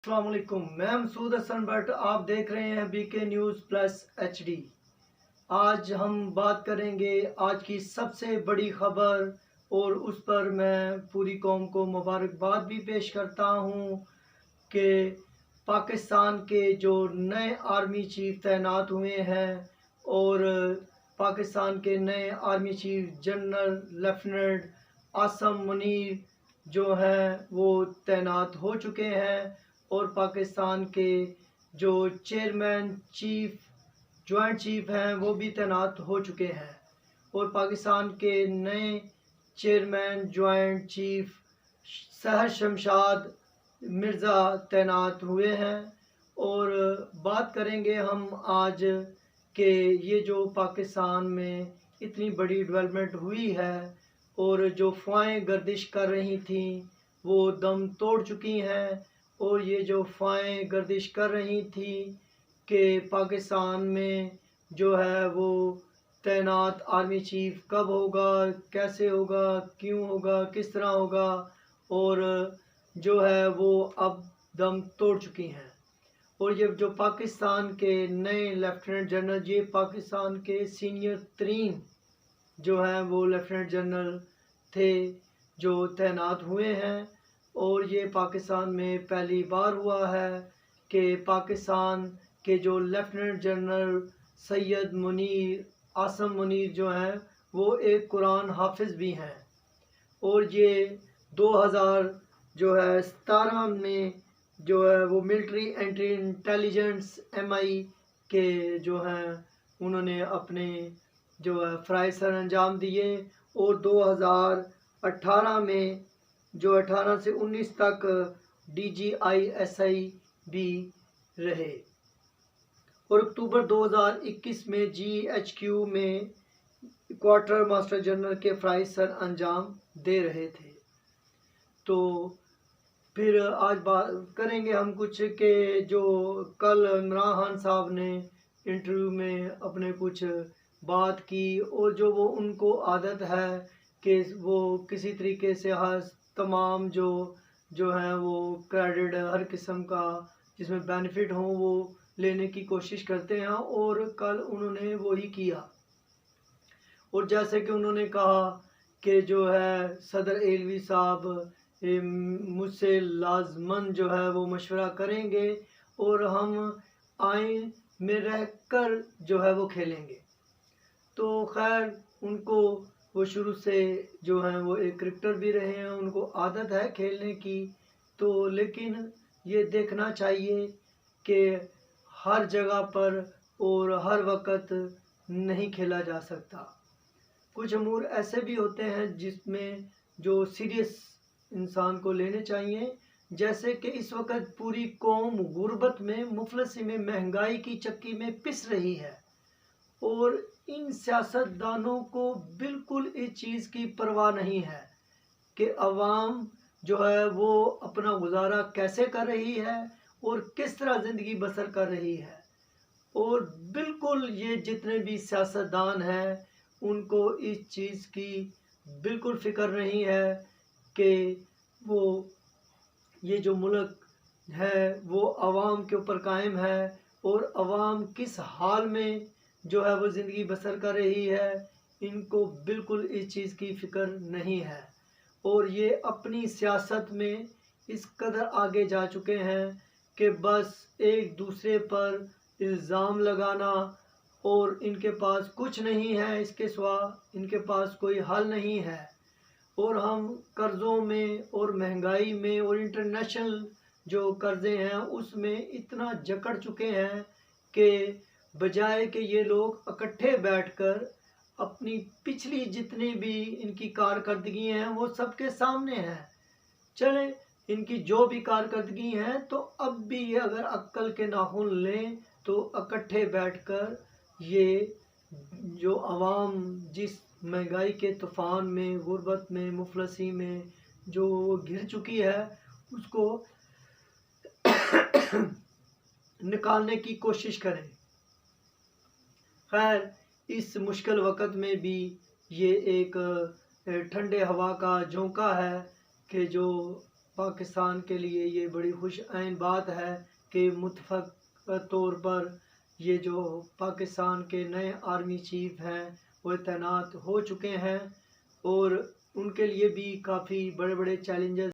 अस्सलाम वालेकुम। मैं मसूद हसन भट्ट, आप देख रहे हैं बीके न्यूज़ प्लस HD। आज हम बात करेंगे आज की सबसे बड़ी खबर और उस पर मैं पूरी कौम को मुबारकबाद भी पेश करता हूँ कि पाकिस्तान के जो नए आर्मी चीफ तैनात हुए हैं और पाकिस्तान के नए army chief general lieutenant Asim Munir जो हैं वो तैनात हो चुके हैं और पाकिस्तान के जो चेयरमैन चीफ जॉइंट चीफ हैं वो भी तैनात हो चुके हैं और पाकिस्तान के नए चेयरमैन जॉइंट चीफ सहर शमशाद मिर्ज़ा तैनात हुए हैं। और बात करेंगे हम आज कि ये जो पाकिस्तान में इतनी बड़ी डेवलपमेंट हुई है और जो अफवाहें गर्दिश कर रही थी वो दम तोड़ चुकी हैं और ये जो अफवाहें गर्दिश कर रही थी कि पाकिस्तान में जो है वो तैनात आर्मी चीफ कब होगा, कैसे होगा, क्यों होगा, किस तरह होगा और जो है वो अब दम तोड़ चुकी हैं। और ये जो पाकिस्तान के नए लेफ्टिनेंट जनरल, ये पाकिस्तान के सीनियर तरीन जो हैं वो लेफ्टिनेंट जनरल थे जो तैनात हुए हैं और ये पाकिस्तान में पहली बार हुआ है कि पाकिस्तान के जो लेफ्टिनेंट जनरल सैयद मुनीर आसम मुनीर जो हैं वो एक कुरान हाफिज़ भी हैं और ये 2000 जो है 17 में जो है वो मिलिट्री एंटी इंटेलिजेंस MI के जो हैं उन्होंने अपने जो है फ़राइज़ सर अंजाम दिए और 2018 में जो 18 से 19 तक DGI भी रहे और अक्टूबर 2021 में GHQ में क्वार्टर मास्टर जनरल के फ़राइज़ सर अंजाम दे रहे थे। तो फिर आज बात करेंगे हम कुछ के जो कल इमरान खान साहब ने इंटरव्यू में अपने कुछ बात की और जो वो उनको आदत है कि वो किसी तरीके से हर तमाम जो हैं वो क्रेडिट हर किस्म का जिसमें बेनिफिट हो वो लेने की कोशिश करते हैं और कल उन्होंने वही किया। और जैसे कि उन्होंने कहा कि जो है सदर एलवी साहब मुझसे लाजमन जो है वो मशवरा करेंगे और हम आइन में रहकर जो है वो खेलेंगे। तो खैर उनको वो शुरू से जो हैं वो एक क्रिकेटर भी रहे हैं, उनको आदत है खेलने की। तो लेकिन ये देखना चाहिए कि हर जगह पर और हर वक्त नहीं खेला जा सकता। कुछ अमूर ऐसे भी होते हैं जिसमें जो सीरियस इंसान को लेने चाहिए, जैसे कि इस वक्त पूरी कौम गुर्बत में मुफलसी में महंगाई की चक्की में पिस रही है और इन सियासतदानों को बिल्कुल इस चीज़ की परवाह नहीं है कि अवाम जो है वो अपना गुजारा कैसे कर रही है और किस तरह ज़िंदगी बसर कर रही है। और बिल्कुल ये जितने भी सियासतदान हैं उनको इस चीज़ की बिल्कुल फ़िक्र नहीं है कि वो ये जो मुल्क है वो आवाम के ऊपर कायम है और आवाम किस हाल में जो है वो ज़िंदगी बसर कर रही है, इनको बिल्कुल इस चीज़ की फ़िक्र नहीं है। और ये अपनी सियासत में इस कदर आगे जा चुके हैं कि बस एक दूसरे पर इल्ज़ाम लगाना और इनके पास कुछ नहीं है, इसके सिवा इनके पास कोई हल नहीं है। और हम कर्ज़ों में और महंगाई में और इंटरनेशनल जो कर्ज़े हैं उसमें इतना जकड़ चुके हैं कि बजाय कि ये लोग इकट्ठे बैठकर अपनी पिछली जितनी भी इनकी कारकर्दगी हैं वो सबके सामने हैं। चले इनकी जो भी कारकर्दगी हैं तो अब भी ये अगर अक्ल के नाखून लें तो इकट्ठे बैठकर ये जो आवाम जिस महंगाई के तूफ़ान में गुर्बत में मुफलसी में जो घिर चुकी है उसको निकालने की कोशिश करें। खैर इस मुश्किल वक़्त में भी ये एक ठंडे हवा का झोंका है कि जो पाकिस्तान के लिए ये बड़ी खुशआइन बात है कि मुतफ़क़ तौर पर ये जो पाकिस्तान के नए आर्मी चीफ़ हैं वो तैनात हो चुके हैं और उनके लिए भी काफ़ी बड़े बड़े चैलेंजेस